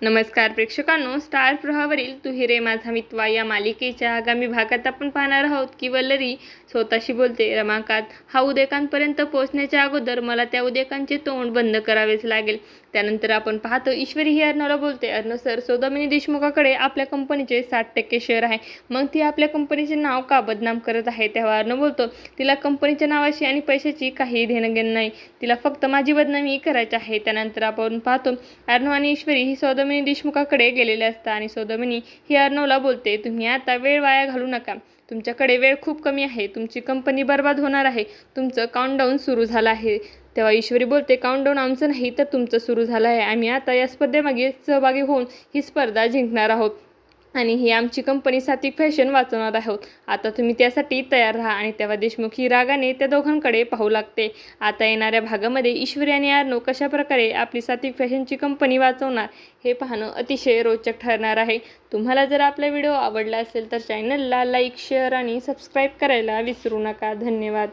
नमस्कार प्रेक्षकांनो, स्टार प्रवाहावरील तू रे माझा मितवा या मालिकेच्या आगामी भागात आपण पाहणार आहोत की वल्लरी स्वतःशी बोलते, रमाकांत हा उद्योगांपर्यंत पोहोचण्याच्या अगोदर मला त्या उद्योगांचे तोंड बंद करावेच लागेल. त्यानंतर आपण पाहतो ईश्वरी ही अर्णवला बोलते, अर्णव सर, सौदामिनी देशमुखाकडे आपल्या कंपनीचे 60% शेअर आहे, मग ती आपल्या कंपनीचे नाव का बदनाम करत आहे? तेव्हा अर्णव बोलतो, तिला कंपनीच्या नावाशी आणि पैशाची काही देणं घेणं नाही, तिला फक्त माझी बदनामी करायची आहे. त्यानंतर आपण पाहतो अर्णव आणि ईश्वरी ही सौदामिनी देशमुखाकडे गेलेले असतात आणि सौदामिनी ही अर्णवला बोलते, तुम्ही आता वेळ वाया घालू नका, तुमच्याकडे वेळ खूप कमी आहे, तुमची कंपनी बर्बाद होणार आहे, तुमचं काउंटडाऊन सुरू झालं आहे. तेव्हा ईश्वरी बोलते, काउंटडाऊन आमचं नाही तर तुमचं सुरू झालं आहे, आम्ही आता या स्पर्धेमागे सहभागी होऊन ही स्पर्धा जिंकणार आहोत आणि ही आमची कंपनी सात्विक फॅशन वाचवणार आहोत, आता तुम्ही त्यासाठी तयार राहा. आणि तेव्हा देशमुख ही रागाने त्या दोघांकडे पाहू लागते. आता येणाऱ्या भागामध्ये ईश्वरी आणि अर्णव कशा प्रकारे आपली सात्विक फॅशनची कंपनी वाचवणार हे पाहणं अतिशय रोचक ठरणार आहे. तुम्हाला जर आपला व्हिडिओ आवडला असेल तर चॅनलला लाईक, शेअर आणि सबस्क्राईब करायला विसरू नका. धन्यवाद.